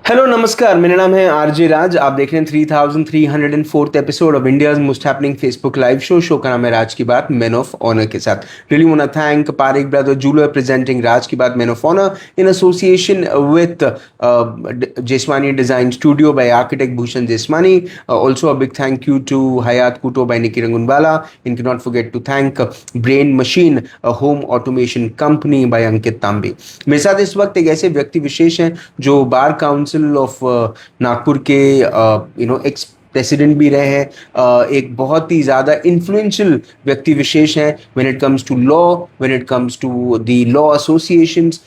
Hello नमस्कार, मेरा नाम है आरजे राज। आप देख रहे हैं 3304th episode of India's most happening Facebook live show का नाम है राज ki Baat, man of honour के साथ। Really want to thank Parik brother jeweller presenting Raaz ki Baat man of honour in association with Jeswani design studio by architect Bhushan Jeswani. Also a big thank you to Hyatt कुटो by Nikki Rangoonwala. इनके not forget to thank brain machine home automation company by Ankit Tambe. मेरे साथ इस वक्त एक ऐसे व्यक्ति विशेष हैं जो बार काउंसिल ऑफ नागपुर के एक्स प्रेसिडेंट भी रहे हैं, एक बहुत ही ज़्यादा इन्फ्लुएंशियल व्यक्ति विशेष हैं when it comes to law, when it comes to the law associations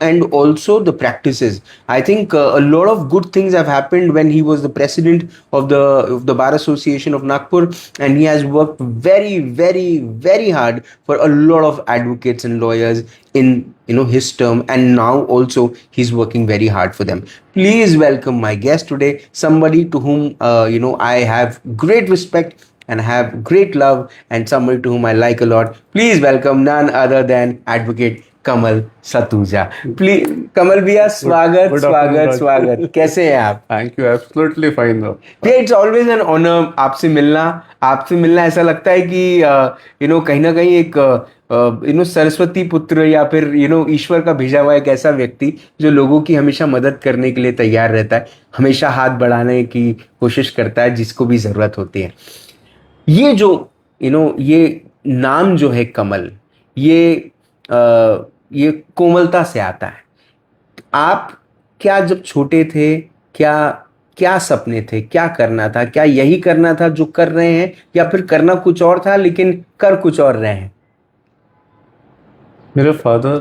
and also the practices. I think a lot of good things have happened when he was the president of the Bar Association of Nagpur, and he has worked very hard for a lot of advocates and lawyers in his term, and now also he's working very hard for them. Please welcome my guest today, somebody to whom I have great respect and have great love, and somebody to whom I like a lot. Please welcome none other than Advocate Kamal Satuja. Please Kamal भैया, स्वागत स्वागत स्वागत। कैसे हैं आप? Thank you, absolutely fine. भैया, it's always an honour आपसे मिलना ऐसा लगता है कि कहीं ना कहीं एक सरस्वती पुत्र या फिर ईश्वर का भेजा हुआ एक ऐसा व्यक्ति जो लोगों की हमेशा मदद करने के लिए तैयार रहता है, हमेशा हाथ बढ़ाने की कोशिश करता है जिसको भी जरूरत होती है। ये जो ये नाम जो है कमल, ये कोमलता से आता है। आप क्या जब छोटे थे, क्या सपने थे, क्या करना था? क्या यही करना था जो कर रहे हैं, या फिर करना कुछ और था लेकिन कर कुछ और रहे हैं? मेरे फादर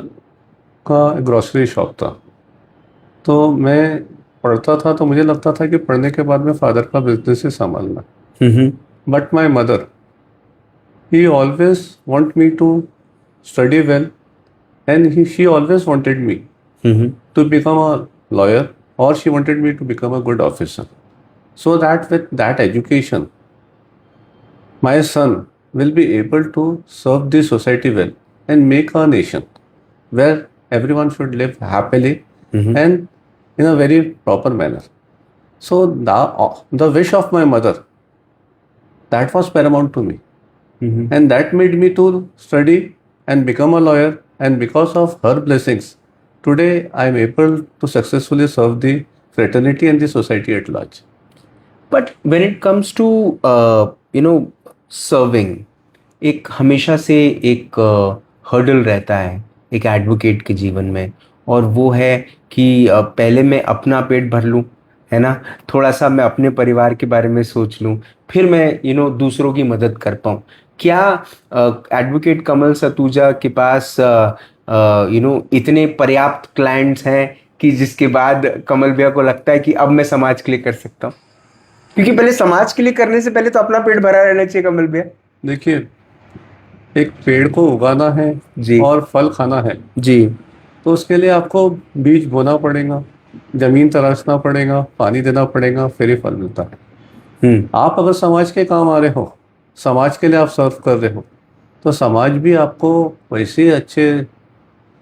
का ग्रोसरी शॉप था, तो मैं पढ़ता था तो मुझे लगता था कि पढ़ने के बाद में फादर का बिजनेस ही संभालना। But my mother, he always want me to study well, and she always wanted me to become a lawyer, or she wanted me to become a good officer, so that with that education my son will be able to serve the society well and make a nation where everyone should live happily and in a very proper manner. So the wish of my mother, that was paramount to me, and that made me to study and become a lawyer, and because of her blessings today I am able to successfully serve the fraternity and the society at large. But when it comes to serving, एक हमेशा से एक hurdle रहता है एक advocate के जीवन में, और वो है कि पहले मैं अपना पेट भर लूँ, है ना, थोड़ा सा मैं अपने परिवार के बारे में सोच लूँ, फिर मैं दूसरों की मदद कर पाऊँ। क्या एडवोकेट कमल सतूजा के पास इतने पर्याप्त क्लाइंट्स हैं कि जिसके बाद कमल भैया को लगता है कि अब मैं समाज के लिए कर सकता हूँ? क्योंकि पहले समाज के लिए करने से पहले तो अपना पेट भरा रहना चाहिए कमल भैया। देखिए, एक पेड़ को उगाना है जी, और फल खाना है जी, तो उसके लिए आपको बीज बोना पड़ेगा, जमीन तराशना पड़ेगा, पानी देना पड़ेगा, फिर ही फल मिलता है। आप अगर समाज के काम आ रहे हो, समाज के लिए आप सर्व कर रहे हो, तो समाज भी आपको वैसे ही अच्छे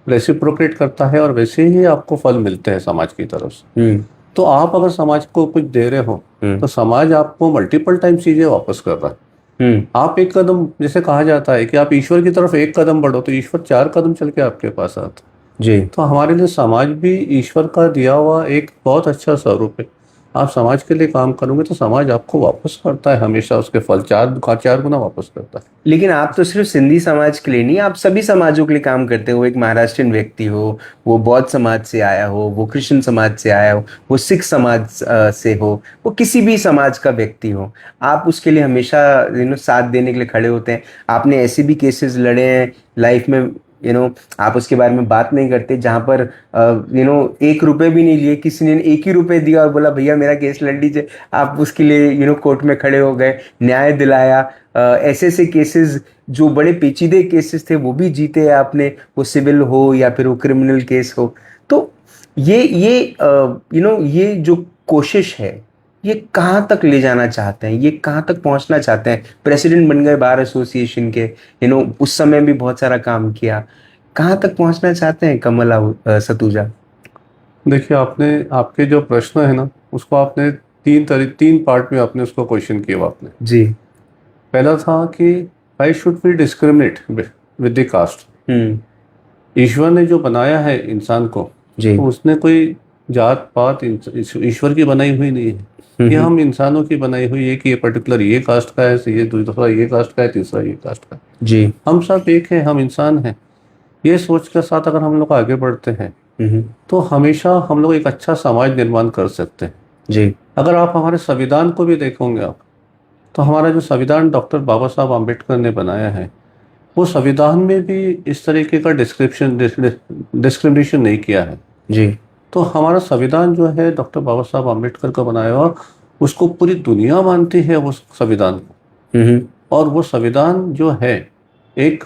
रेसिप्रोकेट करता है और वैसे ही आपको फल मिलते हैं समाज की तरफ से। तो आप अगर समाज को कुछ दे रहे हो तो समाज आपको मल्टीपल टाइम चीजें वापस कर रहा है। आप एक कदम, जैसे कहा जाता है कि आप ईश्वर की तरफ एक कदम बढ़ो तो ईश्वर 4 कदम चल के आपके पास आता जी। तो हमारे लिए समाज भी ईश्वर का दिया हुआ एक बहुत अच्छा स्वरूप है। आप समाज के लिए काम करोगे तो समाज आपको वापस करता है, हमेशा उसके फल 4 गुना वापस करता है। लेकिन आप तो सिर्फ सिंधी समाज के लिए नहीं, आप सभी समाजों के लिए काम करते हो। एक महाराष्ट्रियन व्यक्ति हो, वो बौद्ध समाज से आया हो, वो क्रिश्चियन समाज से आया हो, वो सिख समाज से हो, वो किसी भी समाज का व्यक्ति हो, आप उसके लिए हमेशा साथ देने के लिए खड़े होते हैं। आपने ऐसे भी केसेस लड़े हैं लाइफ में, आप उसके बारे में बात नहीं करते, जहाँ पर 1 रुपए भी नहीं लिए, किसी ने 1 ही रुपए दिया और बोला भैया मेरा केस लड़ लीजिए, आप उसके लिए कोर्ट में खड़े हो गए, न्याय दिलाया। ऐसे केसेस जो बड़े पेचीदे केसेस थे वो भी जीते आपने, वो सिविल हो या फिर वो क्रिमिनल केस हो। तो ये जो कोशिश है, ये कहाँ तक ले जाना चाहते हैं, ये कहाँ तक पहुंचना चाहते हैं? प्रेसिडेंट बन गए बार एसोसिएशन के, उस समय भी बहुत सारा काम किया। कहाँ तक पहुंचना चाहते हैं कमल सतूजा? देखिए, आपने आपके जो प्रश्न है ना, उसको आपने तीन पार्ट में आपने उसको क्वेश्चन किया आपने। जी। पहला था कि why should we discriminate with the caste. ईश्वर ने जो बनाया है इंसान को, जी। तो उसने कोई जात पात ईश्वर की बनाई हुई नहीं है। ये हम इंसानों की बनाई हुई है कि ये पर्टिकुलर ये कास्ट का है, ये दूसरा ये कास्ट का है, तीसरा ये कास्ट का है। जी। हम सब एक हैं, हम इंसान हैं। ये सोच के साथ अगर हम लोग आगे बढ़ते हैं तो हमेशा हम लोग एक अच्छा समाज निर्माण कर सकते हैं। जी। अगर आप हमारे संविधान को भी देखोगे आप, तो हमारा जो संविधान डॉक्टर बाबा साहब आम्बेडकर ने बनाया है, वो संविधान में भी इस तरीके का डिस्क्रिमिनेशन नहीं किया है। जी। तो हमारा संविधान जो है डॉक्टर बाबा साहब आम्बेडकर का बनाया हुआ, उसको पूरी दुनिया मानती है उस संविधान को। और वो संविधान जो है, एक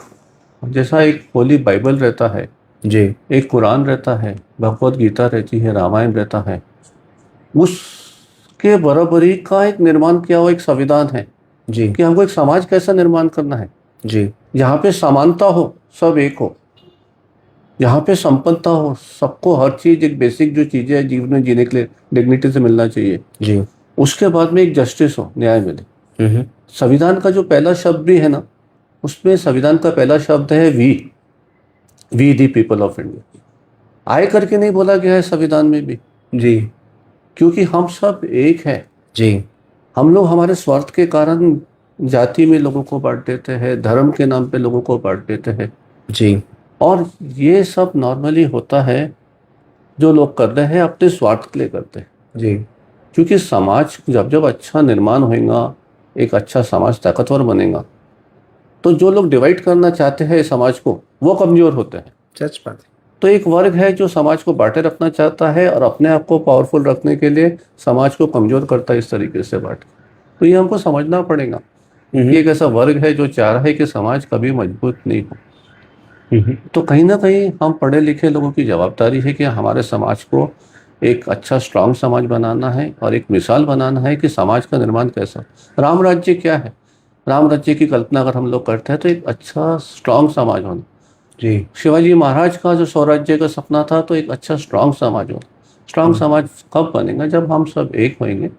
जैसा एक होली बाइबल रहता है, जी। एक कुरान रहता है, भगवत गीता रहती है, रामायण रहता है, उसके बराबरी का एक निर्माण किया हुआ एक संविधान है जी। कि हमको एक समाज कैसा निर्माण करना है, जी। जहाँ पे समानता हो, सब एक हो, जहाँ पे संपन्नता हो, सबको हर चीज, एक बेसिक जो चीजें हैं जीवन में जीने के लिए डिग्निटी से मिलना चाहिए। जी। उसके बाद में एक जस्टिस हो, न्याय मिले। संविधान का जो पहला शब्द भी है ना, उसमें संविधान का पहला शब्द है we the people of India. I करके नहीं बोला गया है संविधान में भी, जी। क्योंकि हम सब एक हैं। जी। हम लोग हमारे स्वार्थ के कारण जाति में लोगों को बांट देते हैं, धर्म के नाम पे लोगों को बांट देते हैं। जी। और ये सब नॉर्मली होता है, जो लोग कर रहे हैं अपने स्वार्थ के लिए करते हैं। जी। क्योंकि समाज जब जब अच्छा निर्माण होएगा, एक अच्छा समाज ताकतवर बनेगा, तो जो लोग डिवाइड करना चाहते हैं समाज को, वो कमजोर होते हैं। सच बात है। तो एक वर्ग है जो समाज को बांटे रखना चाहता है और अपने आप को पावरफुल रखने के लिए समाज को कमजोर करता है इस तरीके से बांट के। तो ये हमको समझना पड़ेगा कि एक ऐसा वर्ग है जो चाह रहा है कि समाज कभी मजबूत नहीं हो। तो कहीं ना कहीं हम पढ़े लिखे लोगों की जवाबदारी है कि हमारे समाज को एक अच्छा स्ट्रांग समाज बनाना है और एक मिसाल बनाना है कि समाज का निर्माण कैसा। राम राज्य क्या है? राम राज्य की कल्पना अगर हम लोग करते हैं तो एक अच्छा स्ट्रांग समाज होना। जी। शिवाजी महाराज का जो स्वराज्य का सपना था, तो एक अच्छा स्ट्रांग समाज होना। स्ट्रांग समाज कब बनेगा? जब हम सब एक होंगे,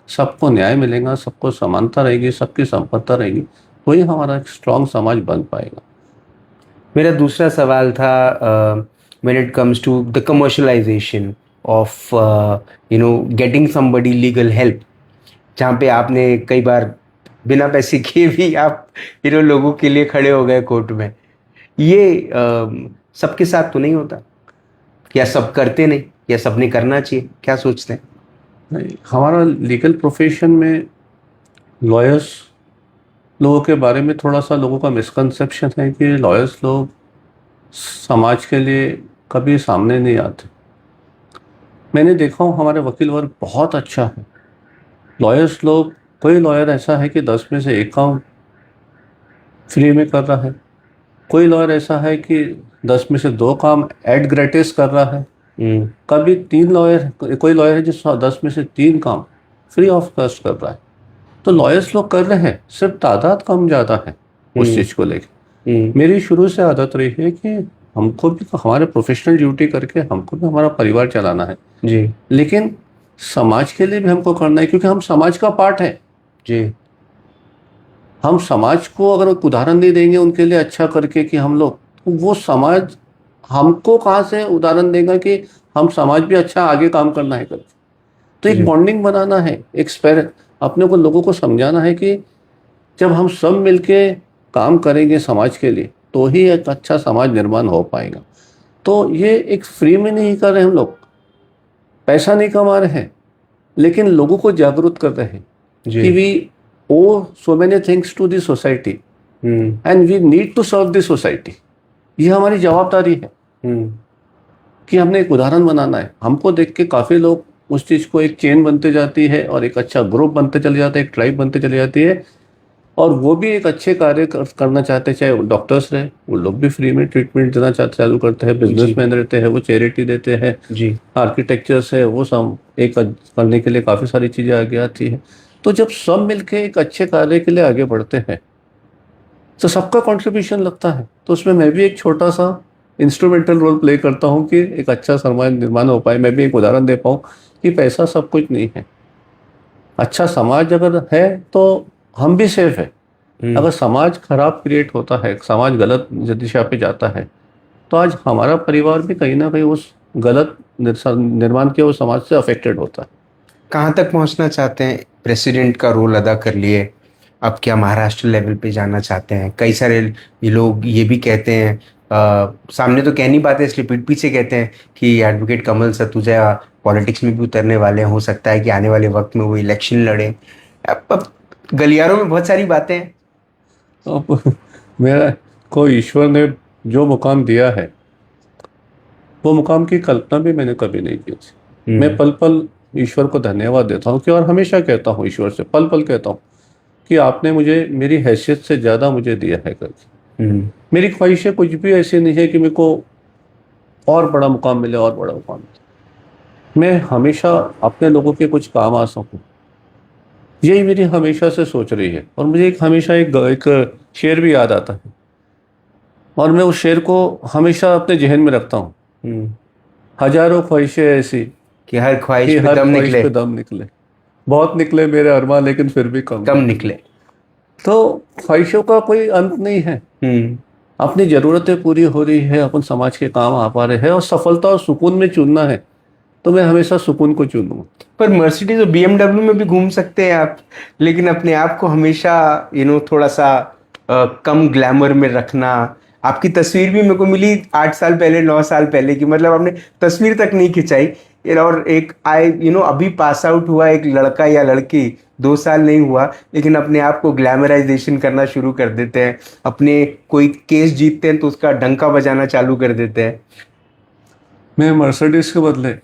सबको न्याय मिलेगा, सबको समानता रहेगी, सबकी संपन्नता रहेगी, वही हमारा एक स्ट्रांग समाज बन पाएगा। मेरा दूसरा सवाल था when it comes to the commercialisation of getting somebody legal help, जहाँ पे आपने कई बार बिना पैसे किए भी आप लोगों के लिए खड़े हो गए कोर्ट में। ये सबके साथ तो नहीं होता, या सब करते नहीं, या सबने करना चाहिए, क्या सोचते हैं? नहीं, हमारा लीगल प्रोफेशन में लॉयर्स लोगों के बारे में थोड़ा सा लोगों का मिसकंसेप्शन है कि लॉयर्स लोग समाज के लिए कभी सामने नहीं आते। मैंने देखा हूँ हमारे वकील वर्ग बहुत अच्छा है। लॉयर्स लोग, कोई लॉयर ऐसा है कि 10 में से 1 काम फ्री में कर रहा है, कोई लॉयर ऐसा है कि 10 में से 2 काम एड ग्रेटिस कर रहा है, कभी 3 लॉयर, कोई लॉयर है जो 10 में से 3 काम फ्री ऑफ कॉस्ट कर रहा है। तो लॉयर्स लोग कर रहे हैं, सिर्फ तादाद कम ज़्यादा है उस चीज़ को लेकर। मेरी शुरू से आदत रही है कि हमको भी हमारे प्रोफेशनल ड्यूटी करके हमको भी हमारा परिवार चलाना है जी। लेकिन समाज के लिए भी हमको करना है, क्योंकि हम समाज का पार्ट है। जी। हम समाज को अगर एक उदाहरण नहीं देंगे उनके लिए अच्छा करके कि हम लोग, तो वो समाज हमको कहाँ से उदाहरण देगा कि हम समाज भी अच्छा आगे काम करना है करके। तो एक बॉन्डिंग बनाना है, एक स्पेयर अपने को लोगों को समझाना है कि जब हम सब मिलके काम करेंगे समाज के लिए, तो ही एक अच्छा समाज निर्माण हो पाएगा। तो ये एक फ्री में नहीं कर रहे हम लोग, पैसा नहीं कमा रहे हैं, लेकिन लोगों को जागरूक कर रहे हैं कि we owe so many things to the society and we need to serve the society. ये हमारी जवाबदारी है कि हमने एक उदाहरण बनाना है। हमको देख के काफ़ी लोग उस चीज़ को एक चेन बनते जाती है और एक अच्छा ग्रुप बनते चले जाते हैं, एक ट्राइब बनते चले जाती है, और वो भी एक अच्छे कार्य करना चाहते हैं। चाहे डॉक्टर्स रहे, वो लोग भी फ्री में ट्रीटमेंट देना चालू करते हैं, बिजनेसमैन रहते हैं वो चैरिटी देते हैं, जी। आर्किटेक्चर्स है वो सब एक करने के लिए काफ़ी सारी चीज़ें आगे आती है। तो जब सब मिलके एक अच्छे कार्य के लिए आगे बढ़ते हैं तो सबका कंट्रीब्यूशन लगता है। तो उसमें मैं भी एक छोटा सा इंस्ट्रूमेंटल रोल प्ले करता हूँ कि एक अच्छा समाज निर्माण हो पाए। मैं भी एक उदाहरण दे पाऊँ कि पैसा सब कुछ नहीं है। अच्छा समाज अगर है तो हम भी सेफ है। अगर समाज खराब क्रिएट होता है, समाज गलत दिशा पे जाता है, तो आज हमारा परिवार भी कहीं ना कहीं उस गलत निर्माण के उस समाज से अफेक्टेड होता है। कहाँ तक पहुँचना चाहते हैं? प्रेसिडेंट का रोल अदा कर लिए, अब क्या महाराष्ट्र लेवल पे जाना चाहते हैं? कई सारे ये लोग ये भी कहते हैं, सामने तो कह नहीं पाते इसलिए पीठ पीछे कहते हैं कि एडवोकेट कमल सतुजा पॉलिटिक्स में भी उतरने वाले हैं, हो सकता है कि आने वाले वक्त में वो इलेक्शन लड़े। अब गलियारों में बहुत सारी बातें हैं। अब मेरा को ईश्वर ने जो मुकाम दिया है, वो मुकाम की कल्पना भी मैंने कभी नहीं की थी। मैं पल पल ईश्वर को धन्यवाद देता हूँ कि, और हमेशा कहता हूँ ईश्वर से, पल पल कहता हूँ कि आपने मुझे मेरी हैसियत से ज़्यादा मुझे दिया है करके। मेरी ख्वाहिशें कुछ भी ऐसी नहीं है कि मेरे को और बड़ा मुकाम मिले, और बड़ा मुकाम मिले। मैं हमेशा अपने लोगों के कुछ काम आ सकूं, यही मेरी हमेशा से सोच रही है। और मुझे हमेशा एक शेर भी याद आता है, और मैं उस शेर को हमेशा अपने जहन में रखता हूँ। हजारों ख्वाहिशें ऐसी कि हर ख्वाहिश कि पे हर दम ख्वाहिश निकले। पे दम निकले। बहुत निकले मेरे अरमान, लेकिन फिर भी कम निकले। तो ख्वाहिशों का कोई अंत नहीं है। अपनी जरूरतें पूरी हो रही है, अपन समाज के काम आ पा रहे हैं, और सफलता और सुकून में चुनना है तो मैं हमेशा सुकून को चुनूंगा। पर मर्सिडीज और BMW में भी घूम सकते हैं आप, लेकिन अपने आप को हमेशा थोड़ा सा कम ग्लैमर में रखना। आपकी तस्वीर भी मेरे को मिली 8 साल पहले, 9 साल पहले की, मतलब आपने तस्वीर तक नहीं खिंचाई। और एक अभी पास आउट हुआ एक लड़का या लड़की, 2 साल नहीं हुआ, लेकिन अपने आप को ग्लैमराइजेशन करना शुरू कर देते हैं। अपने कोई केस जीतते हैं तो उसका डंका बजाना चालू कर देते हैं। मैं मर्सिडीज के बदले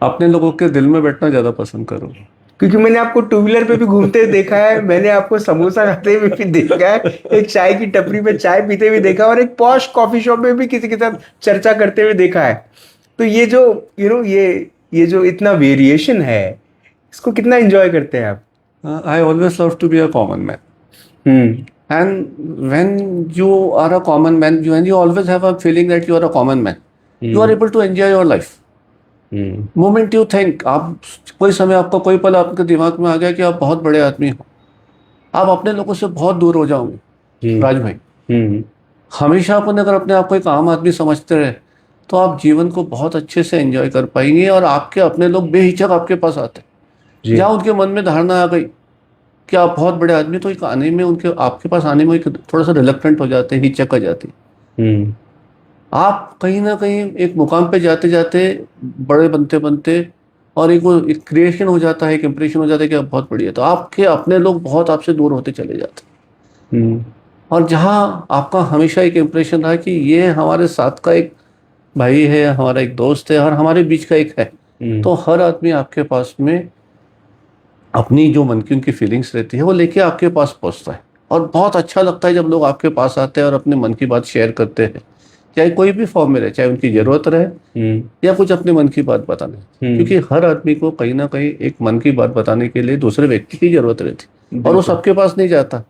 अपने लोगों के दिल में बैठना ज्यादा पसंद करूंगा। क्योंकि मैंने आपको टू व्हीलर पे भी घूमते हुए देखा है, मैंने आपको समोसा खाते हुए भी देखा है, एक चाय की टपरी पे चाय पीते हुए देखा है, और एक पॉश कॉफी शॉप में भी किसी के साथ चर्चा करते हुए देखा है। तो ये जो ये जो इतना वेरिएशन है, इसको कितना एंजॉय करते हैं आप? I always love to be a common man. And when you are a common man, when you always have a feeling that you are a common man, you are able to enjoy your life. Moment you think, आप कोई समय आपका कोई पल आपके दिमाग में आ गया कि आप बहुत बड़े आदमी हो, आप अपने लोगों से बहुत दूर हो जाओगे। राज भाई, हमेशा अपन अगर अपने आप को एक आम आदमी समझते रहे तो आप जीवन को बहुत अच्छे से एंजॉय कर पाएंगे, और आपके अपने लोग बेहिचक आपके पास आते हैं। जहाँ उनके मन में धारणा आ गई कि आप बहुत बड़े आदमी, तो एक आने में उनके आपके पास आने में एक थोड़ा सा रिलक्टेंट हो जाते हैं, हिचक आ जाती है। आप कहीं ना कहीं एक मुकाम पे जाते जाते बड़े बनते बनते, और एक क्रिएशन हो जाता है, एक इंप्रेशन हो जाता है कि आप बहुत बढ़िया, तो आपके अपने लोग बहुत आपसे दूर होते चले जाते हैं। और जहाँ आपका हमेशा एक इंप्रेशन रहा कि ये हमारे साथ का एक भाई है, हमारा एक दोस्त है, और हमारे बीच का एक है, तो हर आदमी आपके पास में अपनी जो मन की उनकी फीलिंग्स रहती है वो लेके आपके पास पहुंचता है। और बहुत अच्छा लगता है जब लोग आपके पास आते हैं और अपने मन की बात शेयर करते हैं, चाहे कोई भी फॉर्म में रहे, चाहे उनकी जरूरत रहे या कुछ अपने मन की बात बताने। क्योंकि हर आदमी को कहीं ना कहीं एक मन की बात बताने के लिए दूसरे व्यक्ति की जरूरत रहती, और वो सबके पास नहीं जाता।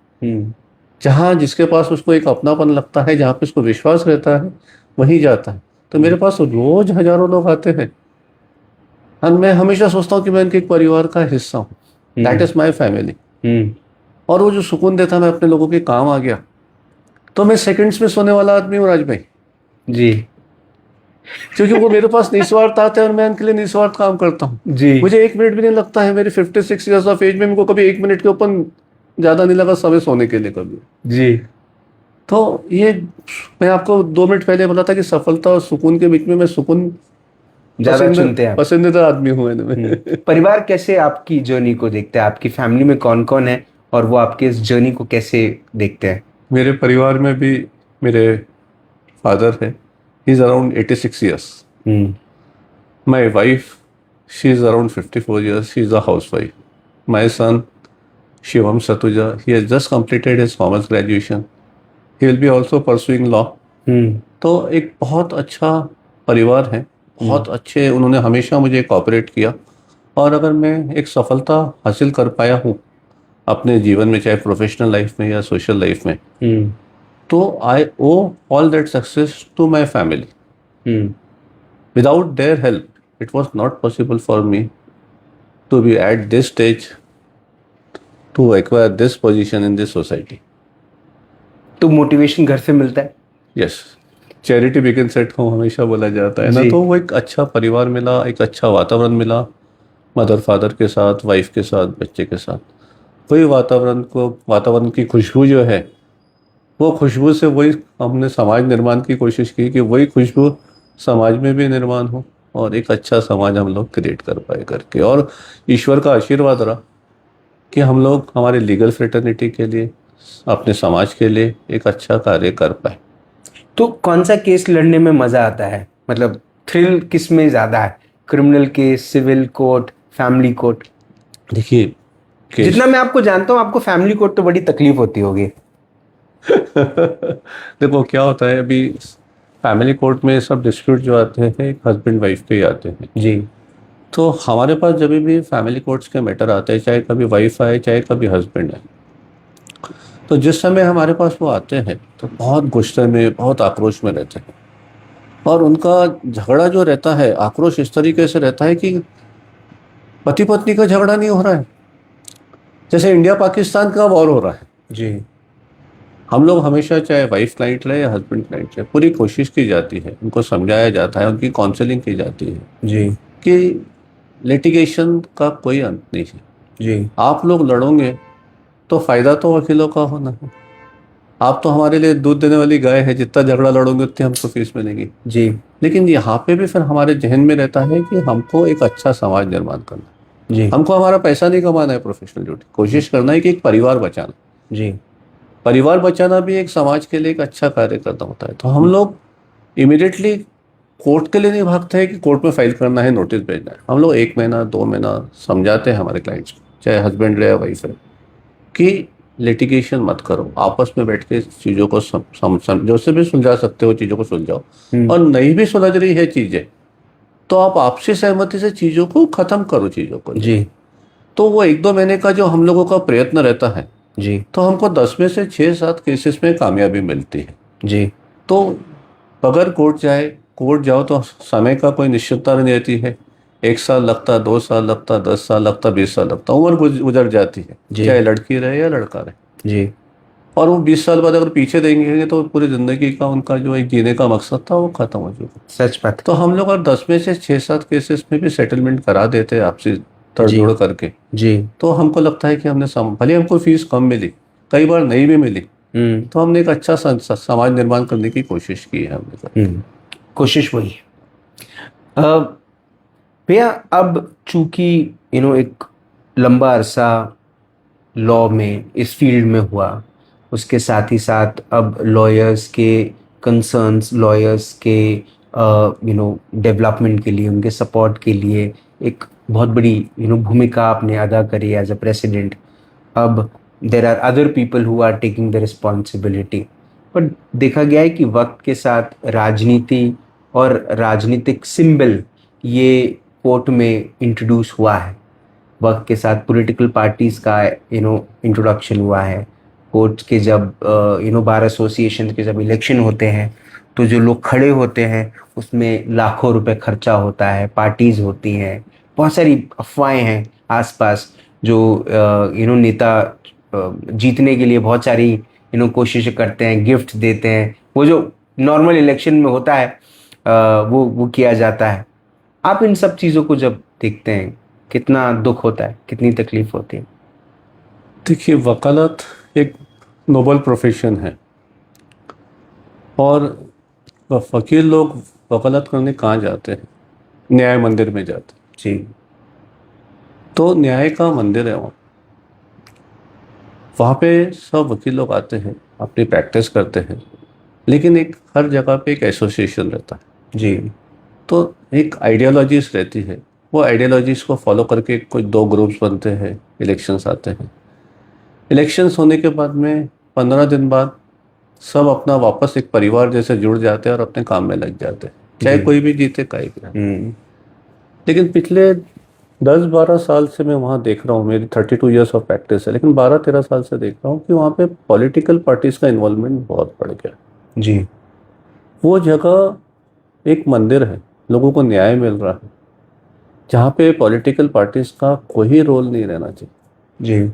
जहाँ जिसके पास उसको एक अपनापन लगता है, जहाँ पे उसको विश्वास रहता है, वहीं जाता है। तो मेरे पास रोज हजारों लोग आते हैं, और मैं हमेशा सोचता हूँ कि मैं इनके एक परिवार का हिस्सा हूँ। That is my family. और वो जो सुकून देता, मैं अपने लोगों के काम आ गया, तो मैं सेकंड्स में सोने वाला आदमी हूँ राज भाई जी। क्योंकि वो मेरे पास निस्वार्थ आते हैं और मैं उनके लिए निस्वार्थ काम करता हूँ जी। मुझे 1 मिनट भी नहीं लगता है। मेरे 56 ईयर्स ऑफ एज में मेरे को कभी 1 मिनट के ऊपर ज्यादा नहीं लगा समय सोने के लिए कभी। जी। तो ये मैं आपको 2 मिनट पहले बोला था कि सफलता और सुकून के बीच में मैं सुकून ज्यादा चुनते हैं, पसंदीदा आदमी हूँ। परिवार कैसे आपकी जर्नी को देखता है? आपकी फैमिली में कौन कौन है और वो आपके इस जर्नी को कैसे देखते हैं? मेरे परिवार में भी मेरे फादर है, he is around 86 years. My wife, she is around 54 years. She is a housewife. My son, Shivam Satuja, he has just completed his commerce graduation. He will be also pursuing law. तो एक बहुत अच्छा परिवार है, बहुत अच्छे, उन्होंने हमेशा मुझे कोऑपरेट किया। और अगर मैं एक सफलता हासिल कर पाया हूँ अपने जीवन में, चाहे प्रोफेशनल लाइफ में या सोशल लाइफ में, तो I owe all that success to my family. Hmm. Without their help, it was not possible for me to be at this stage to acquire this position in this society. तो motivation घर से मिलता है. Yes, charity begins at home हमेशा बोला जाता है ना. जी. तो वो एक अच्छा परिवार मिला, एक अच्छा वातावरण मिला, मदर फादर के साथ, वाइफ के साथ, बच्चे के साथ. वही वातावरण की खुशबू जो है, वो खुशबू से वही हमने समाज निर्माण की कोशिश की कि वही खुशबू समाज में भी निर्माण हो और एक अच्छा समाज हम लोग क्रिएट कर पाए करके. और ईश्वर का आशीर्वाद रहा कि हम लोग हमारे लीगल फ्रेटर्निटी के लिए, अपने समाज के लिए एक अच्छा कार्य कर पाए. तो कौन सा केस लड़ने में मजा आता है, मतलब थ्रिल किस में ज्यादा है, criminal case, civil court, family court? देखिए जितना मैं आपको जानता हूँ, आपको फैमिली कोर्ट तो बड़ी तकलीफ होती होगी. देखो क्या होता है, अभी फैमिली कोर्ट में सब डिस्प्यूट जो आते हैं हस्बैंड वाइफ के ही आते हैं. जी. तो हमारे पास जब भी फैमिली कोर्ट्स के मैटर आते हैं, चाहे कभी वाइफ आए चाहे कभी हस्बैंड आए, तो जिस समय हमारे पास वो आते हैं तो बहुत गुस्से में, बहुत आक्रोश में रहते हैं. और उनका झगड़ा जो रहता है, आक्रोश इस तरीके से रहता है कि पति पत्नी का झगड़ा नहीं हो रहा है, जैसे इंडिया पाकिस्तान का वॉर हो रहा है. जी. हम लोग हमेशा, चाहे वाइफ क्लाइंट रहे या हस्बैंड क्लाइंट रहे, पूरी कोशिश की जाती है, उनको समझाया जाता है, उनकी काउंसलिंग की जाती है जी. कि लिटिगेशन का कोई अंत नहीं है. जी. आप लोग लड़ोगे तो फायदा तो वकीलों का होना है. आप तो हमारे लिए दूध देने वाली गाय है, जितना झगड़ा लड़ोगे उतनी हमको फीस मिलेगी. जी. लेकिन यहाँ पे भी फिर हमारे जहन में रहता है कि हमको एक अच्छा समाज निर्माण करना है. जी. हमको हमारा पैसा नहीं कमाना है, प्रोफेशनल ड्यूटी कोशिश करना है कि एक परिवार बचाना. जी. परिवार बचाना भी एक समाज के लिए एक अच्छा कार्य करना होता है. तो हम लोग इमिडिएटली कोर्ट के लिए नहीं भागते हैं कि कोर्ट में फाइल करना है, नोटिस भेजना है. हम लोग 1 महीना 2 महीना समझाते हैं हमारे क्लाइंट्स को, चाहे हस्बैंड रहे या वाइफ रहे, कि लिटिगेशन मत करो, आपस में बैठ के चीज़ों को जो से भी सुलझा सकते हो चीज़ों को सुलझाओ. और नहीं भी सुलझ रही है चीज़ें तो आप आपसी सहमति से चीज़ों को ख़त्म करो, चीज़ों को. जी. तो वो 1-2 महीने का जो हम लोगों का प्रयत्न रहता है, जी. तो हमको 10 में से 6-7 केसेस में कामयाबी मिलती है. जी. तो अगर कोर्ट जाओ तो समय का कोई निश्चितता नहीं रहती है. 1 साल लगता, 2 साल लगता, 10 साल लगता, 20 साल लगता, उम्र गुजर जाती है, चाहे लड़की रहे या लड़का रहे. जी. और वो 20 साल बाद अगर पीछे देंगे तो पूरी जिंदगी का उनका जो एक जीने का मकसद था वो खत्म हो चुका. सच बात. तो हम लोग अगर 10 में से 6-7 केसेस में भी सेटलमेंट करा देते हैं आपसी तड़जोड़ करके, जी. तो हमको लगता है कि हमने भले हमको फीस कम मिली, कई बार नहीं भी मिली, तो हमने एक अच्छा समाज निर्माण करने की कोशिश की है हमने. कोशिश वही है. भैया, अब चूंकि एक लंबा अरसा लॉ में, इस फील्ड में हुआ, उसके साथ ही साथ अब लॉयर्स के कंसर्न्स, लॉयर्स के डेवलपमेंट के लिए, उनके सपोर्ट के लिए एक बहुत बड़ी भूमिका आपने अदा करी एज अ प्रेसिडेंट. अब there are other people who are taking the responsibility. पर देखा गया है कि वक्त के साथ राजनीति और राजनीतिक सिंबल ये कोर्ट में इंट्रोड्यूस हुआ है. वक्त के साथ पॉलिटिकल पार्टीज़ का इंट्रोडक्शन हुआ है. कोर्ट के जब बार एसोसिएशन के जब इलेक्शन होते हैं तो जो लोग खड़े होते हैं उसमें लाखों रुपए खर्चा होता है, पार्टीज़ होती हैं, बहुत सारी अफवाहें हैं आसपास. जो नेता जीतने के लिए बहुत सारी कोशिशें करते हैं, गिफ्ट देते हैं, वो जो नॉर्मल इलेक्शन में होता है वो किया जाता है. आप इन सब चीज़ों को जब देखते हैं, कितना दुख होता है, कितनी तकलीफ होती है? देखिए, वकालत एक नोबल प्रोफेशन है और वकील लोग वकालत करने कहाँ जाते हैं? न्याय मंदिर में जाते हैं. जी. तो न्याय का मंदिर है वहाँ पे सब वकील लोग आते हैं, अपनी प्रैक्टिस करते हैं, लेकिन एक हर जगह पे एक एसोसिएशन रहता है. जी. तो एक आइडियोलॉजीज रहती है, वो आइडियोलॉजीज को फॉलो करके कुछ 2 ग्रुप्स बनते हैं, इलेक्शंस आते हैं. इलेक्शंस होने के बाद में 15 दिन बाद सब अपना वापस एक परिवार जैसे जुड़ जाते हैं और अपने काम में लग जाते हैं, चाहे कोई भी जीते, कोई भी. लेकिन पिछले 10-12 साल से मैं वहाँ देख रहा हूँ, मेरी 32 ईयर्स ऑफ प्रैक्टिस है, लेकिन 12-13 साल से देख रहा हूँ कि वहाँ पे पॉलिटिकल पार्टीज का इन्वॉल्वमेंट बहुत बढ़ गया। जी। वो जगह एक मंदिर है, लोगों को न्याय मिल रहा है, जहाँ पे पॉलिटिकल पार्टीज का कोई रोल नहीं रहना चाहिए। जी।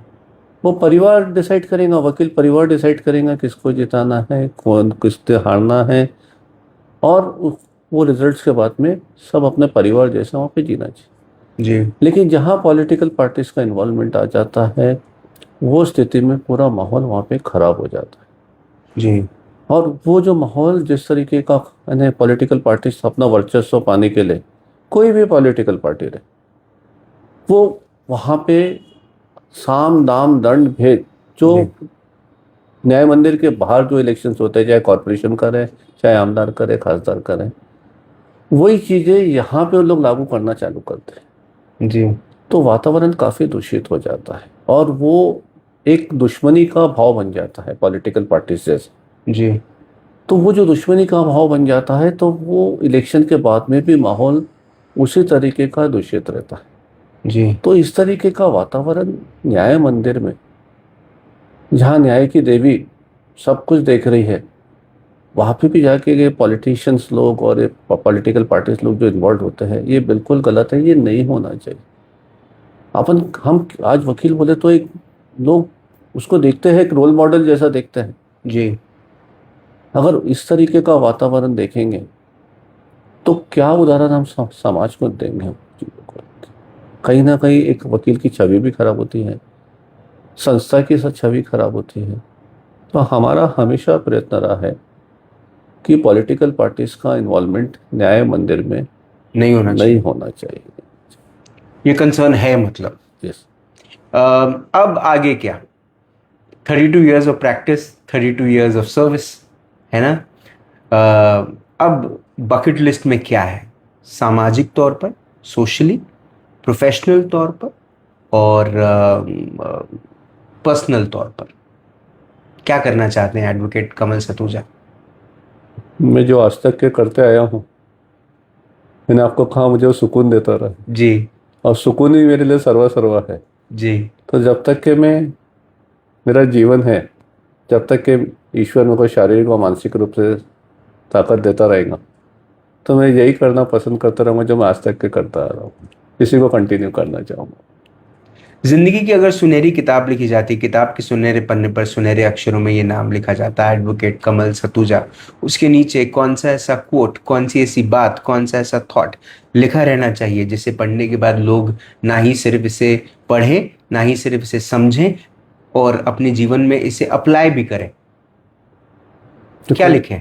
वो परिवार डिसाइड करेगा, वकील परिवार डिसाइड करेगा किसको जिताना है, कौन किससे हारना है, और वो रिजल्ट्स के बाद में सब अपने परिवार जैसा वहाँ पे जीना चाहिए। जी। लेकिन जहाँ पॉलिटिकल पार्टीज का इन्वॉल्वमेंट आ जाता है, वो स्थिति में पूरा माहौल वहाँ पे खराब हो जाता है। जी। और वो जो माहौल जिस तरीके का, यानी पॉलिटिकल पार्टीज अपना वर्चस्व पाने के लिए, कोई भी पॉलिटिकल पार्टी रहे, वो वहाँ पे साम दाम दंड भेद, जो जी। न्याय मंदिर के बाहर जो इलेक्शंस होते हैं, चाहे कॉरपोरेशन का रहे, चाहे आमदार करे, खासदार करे, वही चीज़ें यहाँ पे वो लोग लागू करना चालू करते हैं। जी। तो वातावरण काफ़ी दूषित हो जाता है, और वो एक दुश्मनी का भाव बन जाता है पॉलिटिकल पार्टी से। जी। तो वो जो दुश्मनी का भाव बन जाता है, तो वो इलेक्शन के बाद में भी माहौल उसी तरीके का दूषित रहता है। जी। तो इस तरीके का वातावरण न्याय मंदिर में, जहाँ न्याय की देवी सब कुछ देख रही है, वहाँ पे भी जाके ये पॉलिटिशियंस लोग और पॉलिटिकल पार्टीज लोग जो इन्वॉल्व होते हैं, ये बिल्कुल गलत है, ये नहीं होना चाहिए। हम आज वकील बोले तो एक लोग उसको देखते हैं, एक रोल मॉडल जैसा देखते हैं। जी। अगर इस तरीके का वातावरण देखेंगे तो क्या उदाहरण हम समाज को देंगे हम चीज़ों को। कहीं ना कहीं एक वकील की छवि भी खराब होती है, संस्था की छवि खराब होती है। तो हमारा हमेशा प्रयत्न रहा है कि पॉलिटिकल पार्टीज का इन्वॉल्वमेंट न्याय मंदिर में नहीं होना चाहिए। नहीं होना चाहिए। ये कंसर्न है मतलब। यस। अब आगे क्या? 32 years of practice, 32 years of service, है ना? अब बकेट लिस्ट में क्या है? सामाजिक तौर पर, सोशली, प्रोफेशनल तौर पर और पर्सनल तौर पर क्या करना चाहते हैं एडवोकेट कमल सतुजा? मैं जो आज तक के करते आया हूँ, मैंने आपको कहा मुझे वो सुकून देता रहा, जी। और सुकून ही मेरे लिए सर्वा है। जी। तो जब तक कि मेरा जीवन है, जब तक कि ईश्वर मेरे को शारीरिक और मानसिक रूप से ताकत देता रहेगा, तो मैं यही करना पसंद करता रहूँगा जो मैं आज तक के करता आ रहा हूँ, इसी को कंटिन्यू करना चाहूँगा। जिंदगी की अगर सुनहरी किताब लिखी जाती, किताब के सुनहरे पन्ने पर सुनहरे अक्षरों में ये नाम लिखा जाता है एडवोकेट कमल सतुजा, उसके नीचे कौन सा ऐसा कोट, कौन सी ऐसी बात, कौन सा ऐसा थॉट लिखा रहना चाहिए जिसे पढ़ने के बाद लोग ना ही सिर्फ इसे पढ़ें, ना ही सिर्फ इसे समझें और अपने जीवन में इसे अप्लाई भी करें? तो क्या लिखें?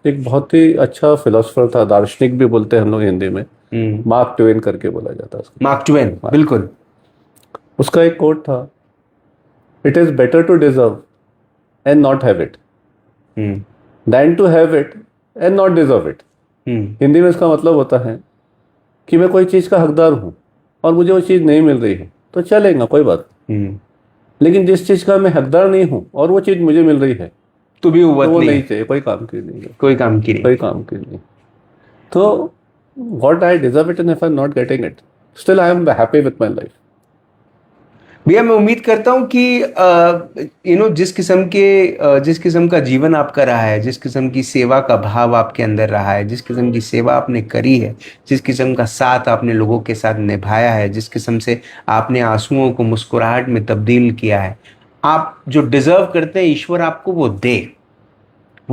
एक बहुत ही अच्छा फिलोसफर था, दार्शनिक भी बोलते हैं हम लोग हिंदी में, मार्क ट्वेन करके बोला जाता है उसको। मार्क ट्वेन, बिल्कुल। उसका एक कोट था, it is better to deserve and not have it than to have it and not deserve it. Hindi में इसका मतलब होता है कि मैं कोई चीज़ का हकदार हूँ और मुझे वो चीज़ नहीं मिल रही है तो चलेगा, कोई बात, लेकिन जिस चीज़ का मैं हकदार नहीं हूँ और वो चीज़ मुझे मिल रही है तो भी वो नहीं चाहिए, कोई काम की नहीं है, कोई काम की नहीं, कोई काम की नहीं। तो what I deserve it, and if I'm not getting it, still I am happy with my life. भैया मैं उम्मीद करता हूँ कि जिस किस्म का जीवन आपका रहा है, जिस किस्म की सेवा का भाव आपके अंदर रहा है, जिस किस्म की सेवा आपने करी है, जिस किस्म का साथ आपने लोगों के साथ निभाया है, जिस किस्म से आपने आंसुओं को मुस्कुराहट में तब्दील किया है, आप जो डिजर्व करते हैं ईश्वर आपको वो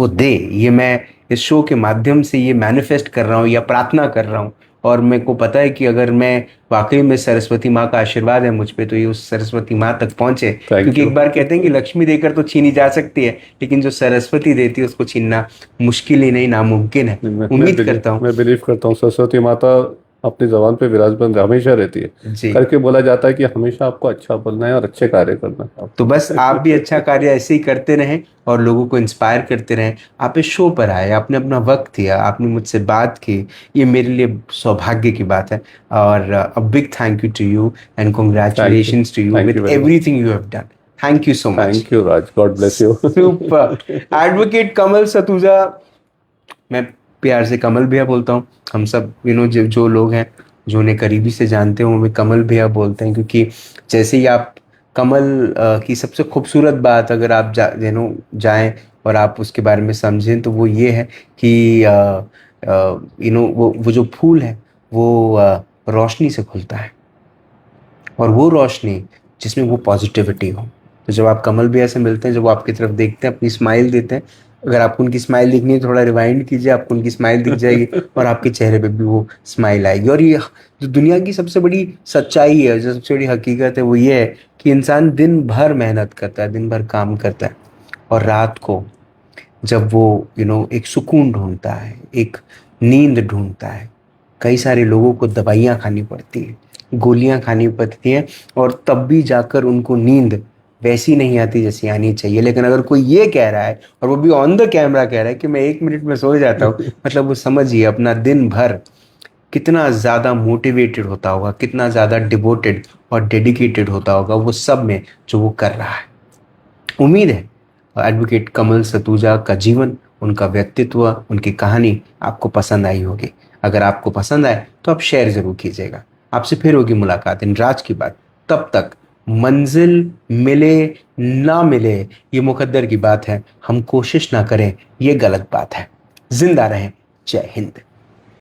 दे। ये मैं इस शो के माध्यम से ये मैनिफेस्ट कर रहा हूँ या प्रार्थना कर रहा हूँ, और मेरे को पता है कि अगर मैं वाकई में सरस्वती माँ का आशीर्वाद है मुझ पे, तो ये उस सरस्वती माँ तक पहुंचे, क्योंकि एक बार कहते हैं कि लक्ष्मी देकर तो छीनी जा सकती है, लेकिन जो सरस्वती देती है उसको छीनना मुश्किल ही नहीं, नामुमकिन है। उम्मीद करता हूँ, मैं बिलीव करता हूँ सरस्वती माता अपनी जबान पे विराजमान हमेशा रहती है, जी। करके बोला जाता है कि हमेशा आपको अच्छा बोलना है और अच्छे कार्य करना है। तो बस आप भी अच्छा कार्य ऐसे ही करते रहें और लोगों को इंस्पायर करते रहें। आप इस शो पर आए, आपने अपना वक्त दिया, आपने मुझसे बात की, ये मेरे लिए सौभाग्य की बात है। और a big thank you to you and congratulations to you with everything you have done. Thank you so much. Thank you Raj, god bless you. Super. Advocate Kamal Satuja, मैं प्यार से कमल भैया बोलता हूँ, हम सब जो लोग हैं जो उन्हें करीबी से जानते हैं वो हमें कमल भैया बोलते हैं, क्योंकि जैसे ही आप कमल की सबसे खूबसूरत बात अगर आप जाएं और आप उसके बारे में समझें तो वो ये है कि वो जो फूल है वो रोशनी से खुलता है, और वो रोशनी जिसमें वो पॉजिटिविटी हो। तो जब आप कमल भैया से मिलते हैं, जब वो आपकी तरफ देखते हैं, अपनी स्माइल देते हैं, अगर आपको उनकी स्माइल दिखनी है थोड़ा रिवाइंड कीजिए, आपको उनकी स्माइल दिख जाएगी और आपके चेहरे पे भी वो स्माइल आएगी। और ये जो दुनिया की सबसे बड़ी सच्चाई है, जो सबसे बड़ी हकीकत है, वो ये है कि इंसान दिन भर मेहनत करता है, दिन भर काम करता है, और रात को जब वो एक सुकून ढूंढता है, एक नींद ढूंढता है, कई सारे लोगों को दवाइयाँ खानी पड़ती हैं, गोलियां खानी पड़ती हैं, और तब भी जाकर उनको नींद वैसी नहीं आती जैसी आनी चाहिए। लेकिन अगर कोई ये कह रहा है, और वो भी ऑन द कैमरा कह रहा है कि मैं 1 मिनट में सो जाता हूँ, मतलब वो समझिए अपना दिन भर कितना ज़्यादा मोटिवेटेड होता होगा, कितना ज़्यादा डिवोटेड और डेडिकेटेड होता होगा वो सब में जो वो कर रहा है। उम्मीद है एडवोकेट कमल सतूजा का जीवन, उनका व्यक्तित्व, उनकी कहानी आपको पसंद आई होगी। अगर आपको पसंद आए तो आप शेयर ज़रूर कीजिएगा। आपसे फिर होगी मुलाकात इन राज की बात। तब तक मंजिल मिले ना मिले ये मुकद्दर की बात है, हम कोशिश ना करें ये गलत बात है। जिंदा रहें। जय हिंद।